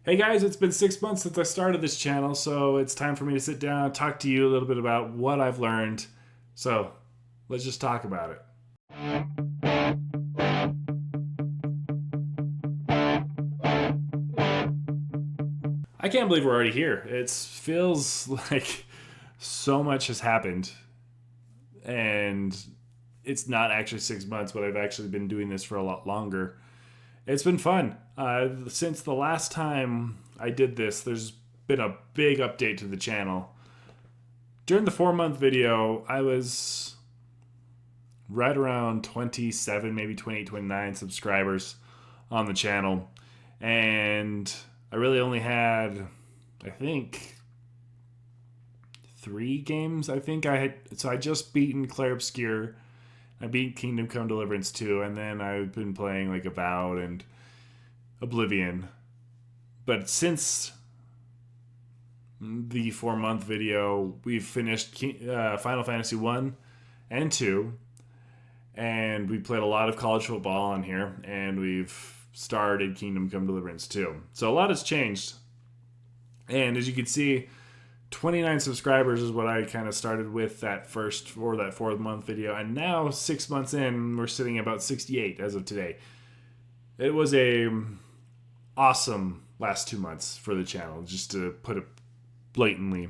Hey guys, it's been 6 months since I started this channel, so it's time for me to sit down and talk to you a little bit about what I've learned. So, let's just talk about it. I can't believe we're already here. It feels like so much has happened, and it's not actually 6 months, but I've actually been doing this for a lot longer. It's been fun. Since the last time I did this, there's been a big update to the channel. During the 4 month video, I was right around 27, maybe 28, 29 subscribers on the channel. And I really only had, I think, 3 games. So I just beaten Claire Obscure. I beat Kingdom Come Deliverance 2, and then I've been playing like Avowed and Oblivion. But since the 4 month video, we've finished Final Fantasy 1 and 2, and we played a lot of college football on here, and we've started Kingdom Come Deliverance 2. So a lot has changed. And as you can see, 29 subscribers is what I kind of started with that 4th month video, and now 6 months in, we're sitting at about 68 as of today. It was a awesome last 2 months for the channel, just to put it blatantly.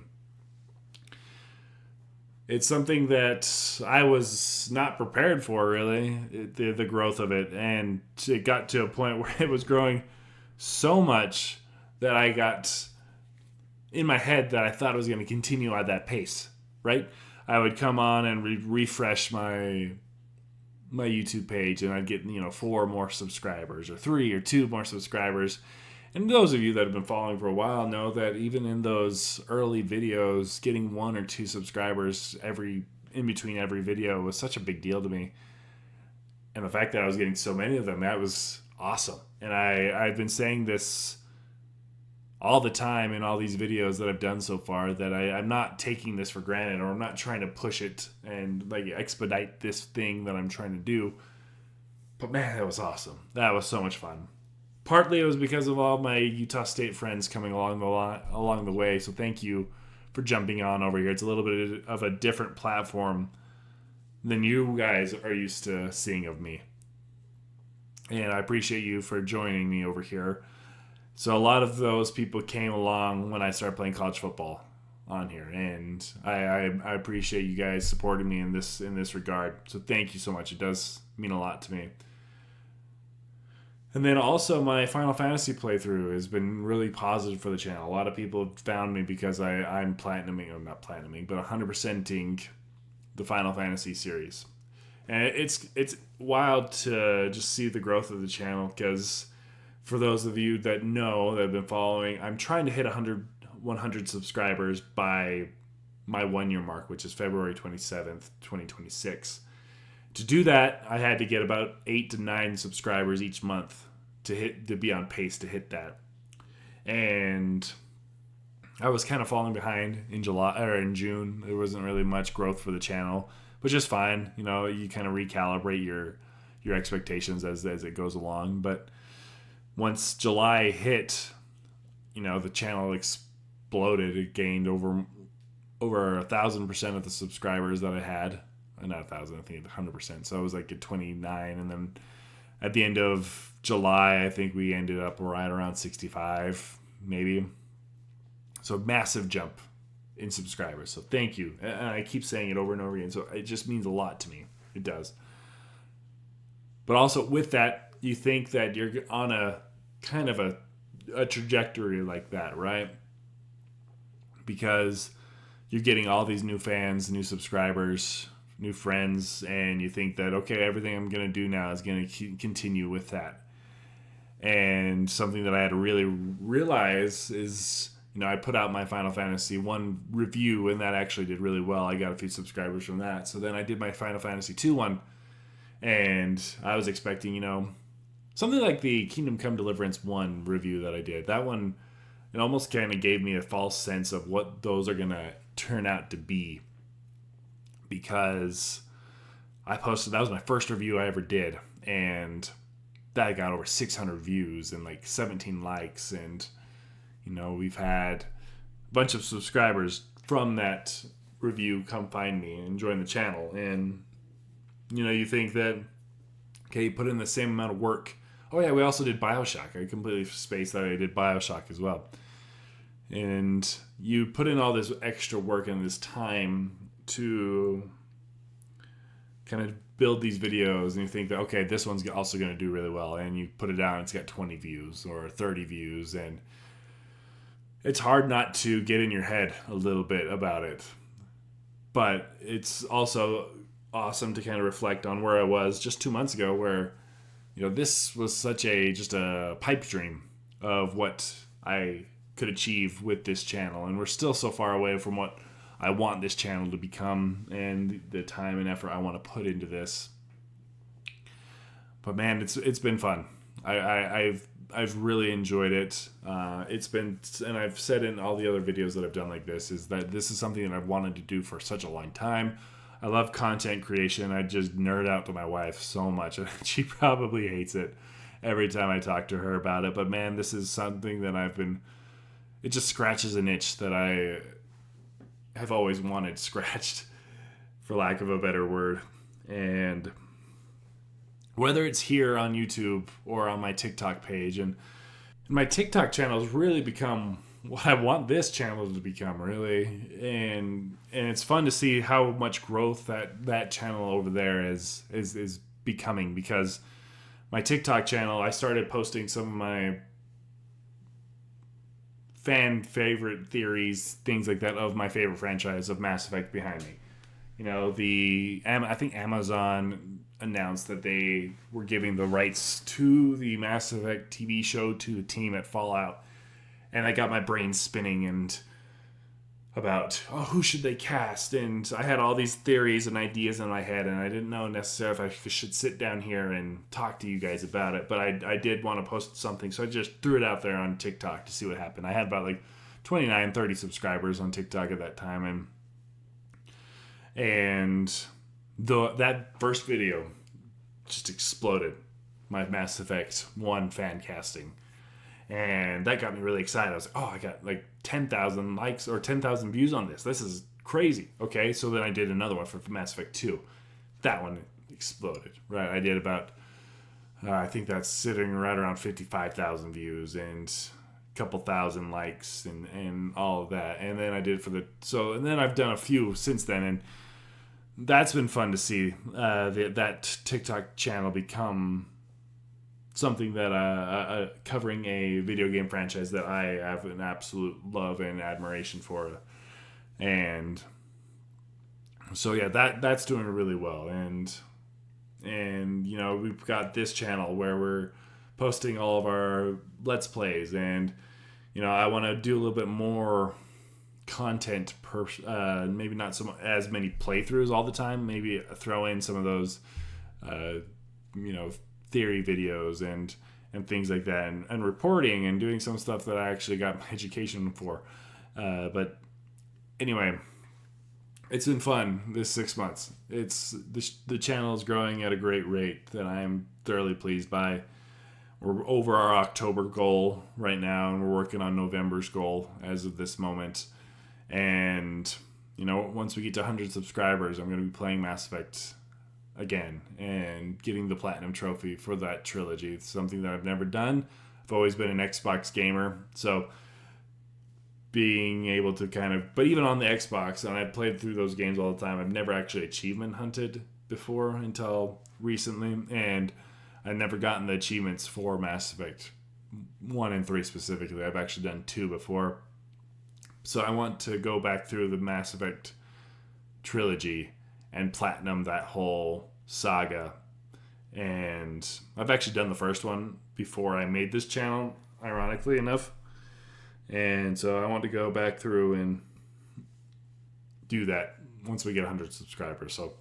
It's something that I was not prepared for, really, the growth of it. And it got to a point where it was growing so much that I got in my head that I thought it was going to continue at that pace, right? I would come on and refresh my YouTube page, and I'd get 4 more subscribers, or 3 or 2 more subscribers. And those of you that have been following for a while know that even in those early videos, getting 1 or 2 subscribers in between every video was such a big deal to me. And the fact that I was getting so many of them, that was awesome. And I've been saying this all the time in all these videos that I've done so far, that I'm not taking this for granted, or I'm not trying to push it and like expedite this thing that I'm trying to do. But man, that was awesome. That was so much fun. Partly it was because of all my Utah State friends coming along the way. So thank you for jumping on over here. It's a little bit of a different platform than you guys are used to seeing of me. And I appreciate you for joining me over here. So a lot of those people came along when I started playing college football on here, and I appreciate you guys supporting me in this regard. So thank you so much. It does mean a lot to me. And then also my Final Fantasy playthrough has been really positive for the channel. A lot of people have found me because I'm platinuming, or not platinuming, but 100%ing the Final Fantasy series. And it's wild to just see the growth of the channel, because for those of you that know, that have been following, I'm trying to hit 100 subscribers by my 1 year mark, which is February 27th, 2026. To do that, I had to get about 8 to 9 subscribers each month to be on pace to hit that. And I was kind of falling behind in June. There wasn't really much growth for the channel, which is fine. You kind of recalibrate your expectations as it goes along. But once July hit, the channel exploded. It gained over 1,000% of the subscribers that I had. Not 1,000, I think 100%. So I was like at 29, and then at the end of July, I think we ended up right around 65, maybe. So massive jump in subscribers. So thank you. And I keep saying it over and over again. So it just means a lot to me. It does. But also with that, you think that you're on a kind of a trajectory like that, right? Because you're getting all these new fans, new subscribers, new friends, and you think that, okay, everything I'm going to do now is going to continue with that. And something that I had to really realize is, I put out my Final Fantasy 1 review, and that actually did really well. I got a few subscribers from that. So then I did my Final Fantasy 2 one, and I was expecting, something like the Kingdom Come Deliverance 1 review that I did. That one, it almost kind of gave me a false sense of what those are going to turn out to be, because that was my first review I ever did, and that got over 600 views and like 17 likes, and We've had a bunch of subscribers from that review come find me and join the channel. And, you think that, okay, you put in the same amount of work. Oh, yeah, we also did Bioshock. I completely spaced that I did Bioshock as well. And you put in all this extra work and this time to kind of build these videos, and you think that, okay, this one's also going to do really well, and you put it out and it's got 20 views or 30 views, and it's hard not to get in your head a little bit about it. But it's also awesome to kind of reflect on where I was just 2 months ago, where this was just a pipe dream of what I could achieve with this channel, and we're still so far away from what I want this channel to become and the time and effort I want to put into this. But man, it's been fun. I've really enjoyed it. It's been, and I've said in all the other videos that I've done like this, is that this is something that I've wanted to do for such a long time. I love content creation. I just nerd out to my wife so much, and she probably hates it every time I talk to her about it. But man, this is something that it just scratches an itch that I have always wanted scratched, for lack of a better word. And whether it's here on YouTube or on my TikTok page, and my TikTok channel has really become what I want this channel to become, really. And it's fun to see how much growth that channel over there is becoming, because my TikTok channel, I started posting some of my fan favorite theories, things like that, of my favorite franchise of Mass Effect behind me. I think Amazon announced that they were giving the rights to the Mass Effect TV show to the team at Fallout, and I got my brain spinning and about, who should they cast? And I had all these theories and ideas in my head, and I didn't know necessarily if I should sit down here and talk to you guys about it, but I did want to post something, so I just threw it out there on TikTok to see what happened. I had about 29, 30 subscribers on TikTok at that time, and that first video just exploded my Mass Effect 1 fan casting. And that got me really excited. I was like, I got 10,000 likes or 10,000 views on this. This is crazy. Okay, so then I did another one for Mass Effect 2. That one exploded, right? I did about, I think that's sitting right around 55,000 views and a couple thousand likes and all of that. And then I did and then I've done a few since then, and that's been fun to see that TikTok channel become something that covering a video game franchise that I have an absolute love and admiration for. And so yeah, that's doing really well. And we've got this channel where we're posting all of our Let's Plays, and I want to do a little bit more content maybe not as many playthroughs all the time, maybe throw in some of those theory videos and things like that, and reporting and doing some stuff that I actually got my education for. But anyway, it's been fun this 6 months. The channel is growing at a great rate that I'm thoroughly pleased by. We're over our October goal right now, and we're working on November's goal as of this moment. And once we get to 100 subscribers, I'm going to be playing Mass Effect again and getting the platinum trophy for that trilogy. It's something that I've never done. I've always been an Xbox gamer, so being able to but even on the Xbox, and I've played through those games all the time, I've never actually achievement hunted before until recently, and I've never gotten the achievements for Mass Effect 1 and 3 specifically. I've actually done 2 before, so I want to go back through the Mass Effect trilogy and platinum that whole saga. And I've actually done the first one before I made this channel, ironically enough. And so I want to go back through and do that once we get 100 subscribers. So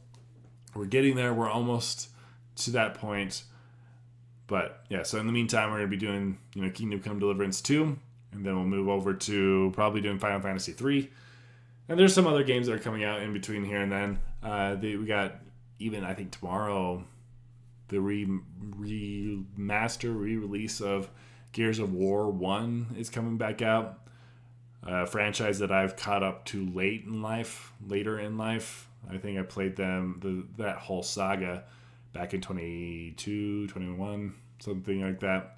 we're getting there. We're almost to that point. But yeah, so in the meantime, we're going to be doing, Kingdom Come Deliverance 2. And then we'll move over to probably doing Final Fantasy 3. And there's some other games that are coming out in between here and then. We got, even I think tomorrow, the re-release of Gears of War 1 is coming back out. A franchise that I've caught up to later in life. I think I played that whole saga back in 22, 21, something like that.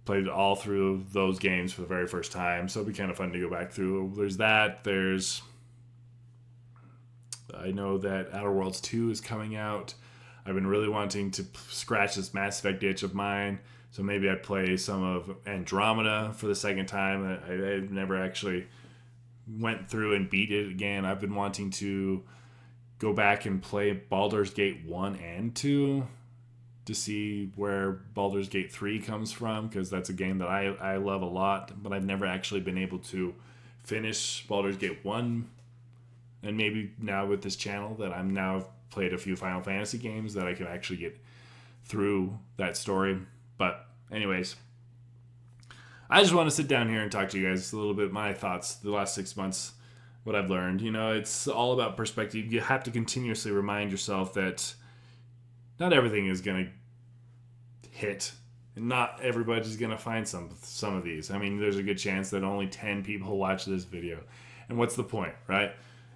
Played all through those games for the very first time, so it'd be kind of fun to go back through. I know that Outer Worlds 2 is coming out. I've been really wanting to scratch this Mass Effect itch of mine, so maybe I'd play some of Andromeda for the second time. I never actually went through and beat it again. I've been wanting to go back and play Baldur's Gate 1 and 2 to see where Baldur's Gate 3 comes from, because that's a game that I love a lot, but I've never actually been able to finish Baldur's Gate 1. And maybe now with this channel that I'm now played a few Final Fantasy games that I can actually get through that story. But anyways, I just want to sit down here and talk to you guys a little bit, my thoughts the last 6 months, what I've learned. It's all about perspective. You have to continuously remind yourself that not everything is going to hit. And not everybody's going to find some of these. I mean, there's a good chance that only 10 people watch this video. And what's the point, right?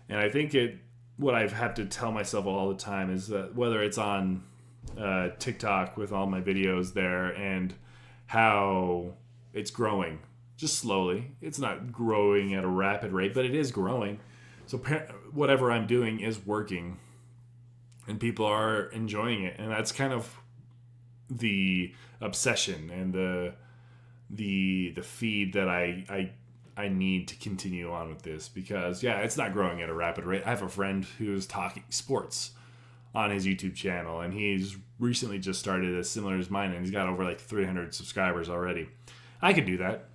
And I think what I've had to tell myself all the time is that whether it's on TikTok with all my videos there and how it's growing just slowly. It's not growing at a rapid rate, but it is growing. So whatever I'm doing is working and people are enjoying it. And that's kind of the obsession and the feed that I need to continue on with this, because it's not growing at a rapid rate. I have a friend who's talking sports on his YouTube channel, and he's recently just started as similar as mine, and he's got over like 300 subscribers already. I could do that.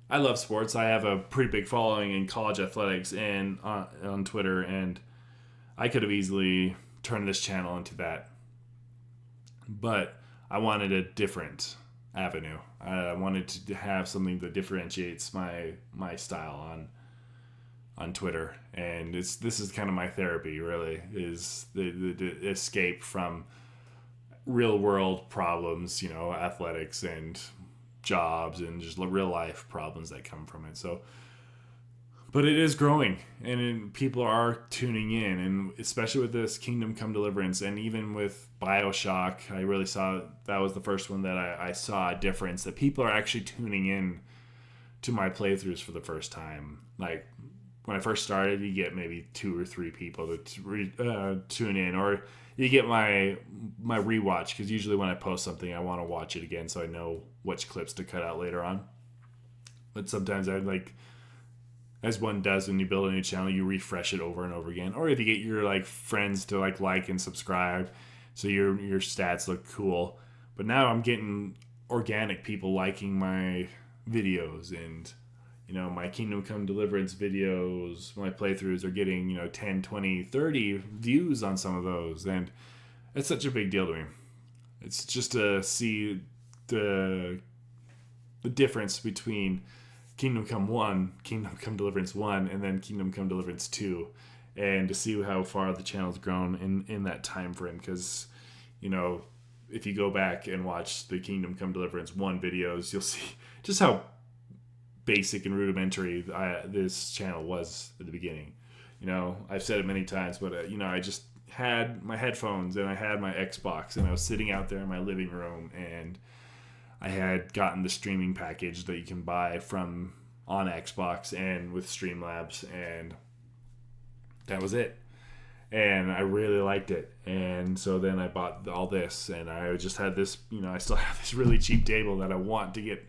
I love sports. I have a pretty big following in college athletics and on Twitter, and I could have easily turned this channel into that. But I wanted a different avenue. I wanted to have something that differentiates my style on Twitter, and this is kind of my therapy. Really, is the escape from real world problems, athletics and jobs and just real life problems that come from it. So, but it is growing, and people are tuning in, and especially with this Kingdom Come Deliverance, and even with Bioshock, I really saw that was the first one that I saw a difference, that people are actually tuning in to my playthroughs for the first time. Like when I first started, you get maybe 2 or 3 people that tune in, or you get my rewatch, because usually when I post something, I want to watch it again so I know which clips to cut out later on. But sometimes I as one does when you build a new channel, you refresh it over and over again. Or if you get your friends to like and subscribe, so your stats look cool. But now I'm getting organic people liking my videos, and my Kingdom Come Deliverance videos, my playthroughs are getting 10, 20, 30 views on some of those, and it's such a big deal to me. It's just to see the difference between Kingdom Come Deliverance 1, and then Kingdom Come Deliverance 2, and to see how far the channel's grown in that time frame. Because, if you go back and watch the Kingdom Come Deliverance 1 videos, you'll see just how basic and rudimentary this channel was at the beginning. I've said it many times, but I just had my headphones and I had my Xbox, and I was sitting out there in my living room, and I had gotten the streaming package that you can buy on Xbox and with Streamlabs, and that was it. And I really liked it. And so then I bought all this, and I just had this, I still have this really cheap table that I want to get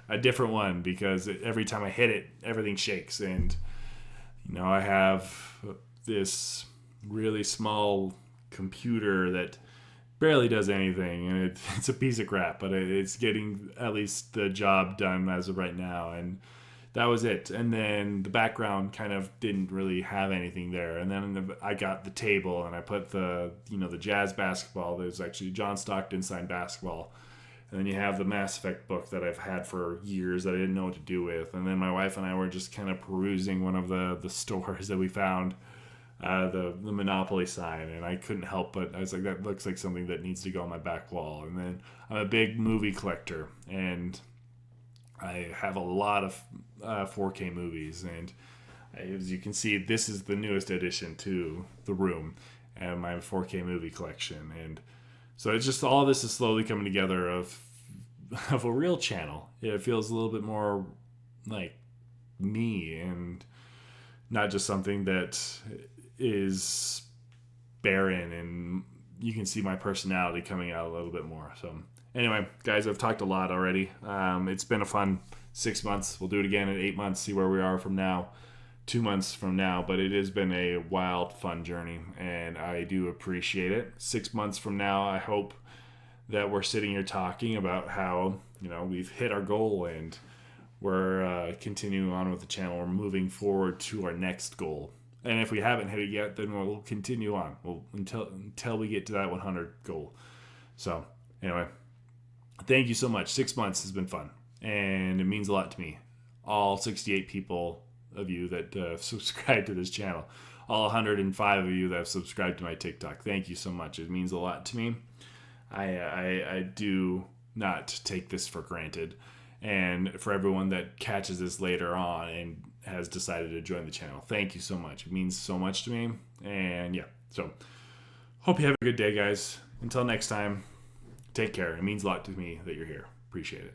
a different one, because every time I hit it, everything shakes. And, I have this really small computer that barely does anything, and it's a piece of crap, but it's getting at least the job done as of right now. And that was it. And then the background kind of didn't really have anything there. And then I got the table, and I put the Jazz basketball. There's actually John Stockton signed basketball. And then you have the Mass Effect book that I've had for years that I didn't know what to do with. And then my wife and I were just kind of perusing one of the stores that we found, the Monopoly sign, and I couldn't help but I was like, that looks like something that needs to go on my back wall. And then I'm a big movie collector, and I have a lot of 4K movies, and as you can see, this is the newest addition to the room and my 4K movie collection. And so it's just all this is slowly coming together of a real channel. It feels a little bit more like me and not just something that is barren, and you can see my personality coming out a little bit more. So anyway, guys, I've talked a lot already. It's been a fun 6 months. We'll do it again in 8 months, see where we are from now, 2 months from now. But it has been a wild, fun journey, and I do appreciate it. 6 months from now, I hope that we're sitting here talking about how, we've hit our goal and we're continuing on with the channel. We're moving forward to our next goal. And if we haven't hit it yet, then we'll continue on until we get to that 100 goal. So anyway, thank you so much. 6 months has been fun, and it means a lot to me. All 68 people of you that subscribe to this channel, all 105 of you that have subscribed to my TikTok. Thank you so much. It means a lot to me. I do not take this for granted. And for everyone that catches this later on and has decided to join the channel, thank you so much. It means so much to me. And yeah, so hope you have a good day, guys. Until next time, take care. It means a lot to me that you're here. Appreciate it.